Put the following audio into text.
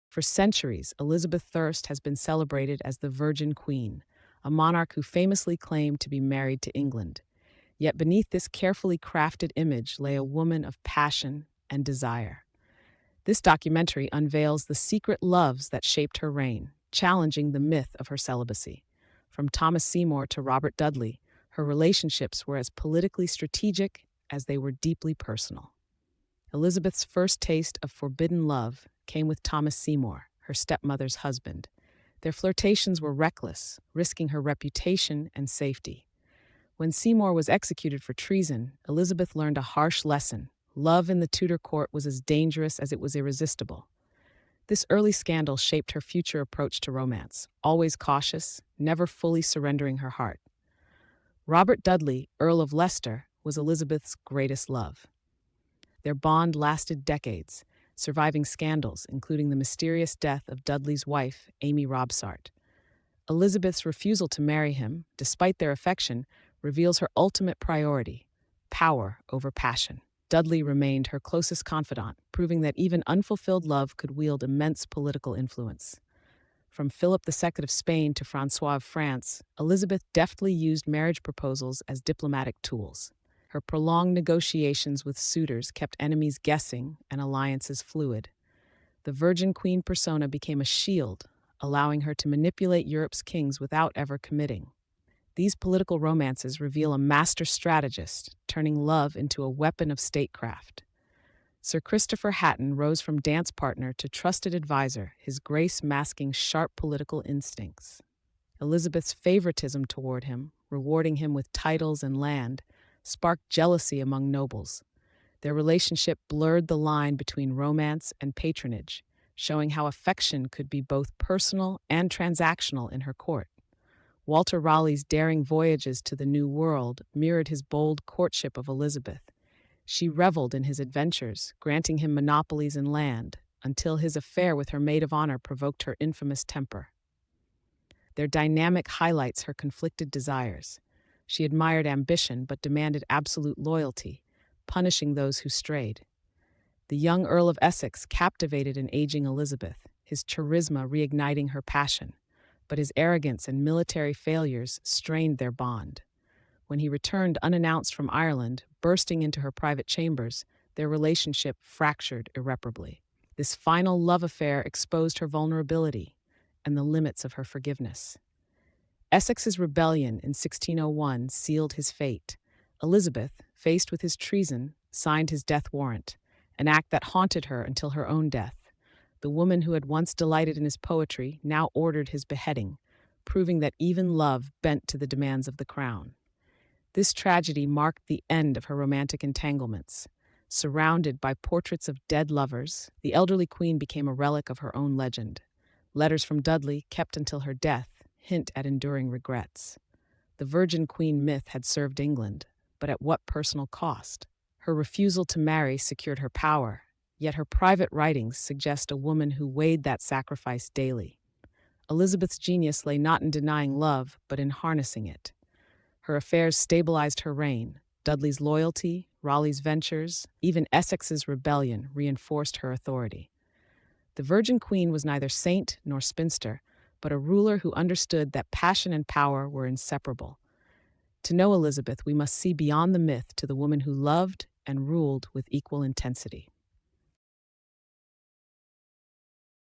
For centuries, Elizabeth I has been celebrated as the Virgin Queen, a monarch who famously claimed to be married to England. Yet beneath this carefully crafted image lay a woman of passion and desire. This documentary unveils the secret loves that shaped her reign, challenging the myth of her celibacy. From Thomas Seymour to Robert Dudley, her relationships were as politically strategic as they were deeply personal. Elizabeth's first taste of forbidden love came with Thomas Seymour, her stepmother's husband. Their flirtations were reckless, risking her reputation and safety. When Seymour was executed for treason, Elizabeth learned a harsh lesson. Love in the Tudor court was as dangerous as it was irresistible. This early scandal shaped her future approach to romance, always cautious, never fully surrendering her heart. Robert Dudley, Earl of Leicester, was Elizabeth's greatest love. Their bond lasted decades, surviving scandals, including the mysterious death of Dudley's wife, Amy Robsart. Elizabeth's refusal to marry him, despite their affection, reveals her ultimate priority: power over passion. Dudley remained her closest confidant, proving that even unfulfilled love could wield immense political influence. From Philip II of Spain to Francois of France, Elizabeth deftly used marriage proposals as diplomatic tools. Her prolonged negotiations with suitors kept enemies guessing and alliances fluid. The Virgin Queen persona became a shield, allowing her to manipulate Europe's kings without ever committing. These political romances reveal a master strategist, turning love into a weapon of statecraft. Sir Christopher Hatton rose from dance partner to trusted advisor, his grace masking sharp political instincts. Elizabeth's favoritism toward him, rewarding him with titles and land, sparked jealousy among nobles. Their relationship blurred the line between romance and patronage, showing how affection could be both personal and transactional in her court. Walter Raleigh's daring voyages to the New World mirrored his bold courtship of Elizabeth. She reveled in his adventures, granting him monopolies in land, until his affair with her maid of honor provoked her infamous temper. Their dynamic highlights her conflicted desires. She admired ambition but demanded absolute loyalty, punishing those who strayed. The young Earl of Essex captivated an aging Elizabeth, his charisma reigniting her passion, but his arrogance and military failures strained their bond. When he returned unannounced from Ireland, bursting into her private chambers, their relationship fractured irreparably. This final love affair exposed her vulnerability and the limits of her forgiveness. Essex's rebellion in 1601 sealed his fate. Elizabeth, faced with his treason, signed his death warrant, an act that haunted her until her own death. The woman who had once delighted in his poetry now ordered his beheading, proving that even love bent to the demands of the crown. This tragedy marked the end of her romantic entanglements. Surrounded by portraits of dead lovers, the elderly queen became a relic of her own legend. Letters from Dudley, kept until her death, hint at enduring regrets. The Virgin Queen myth had served England, but at what personal cost? Her refusal to marry secured her power, yet her private writings suggest a woman who weighed that sacrifice daily. Elizabeth's genius lay not in denying love, but in harnessing it. Her affairs stabilized her reign. Dudley's loyalty, Raleigh's ventures, even Essex's rebellion reinforced her authority. The Virgin Queen was neither saint nor spinster, but a ruler who understood that passion and power were inseparable. To know Elizabeth, we must see beyond the myth to the woman who loved and ruled with equal intensity.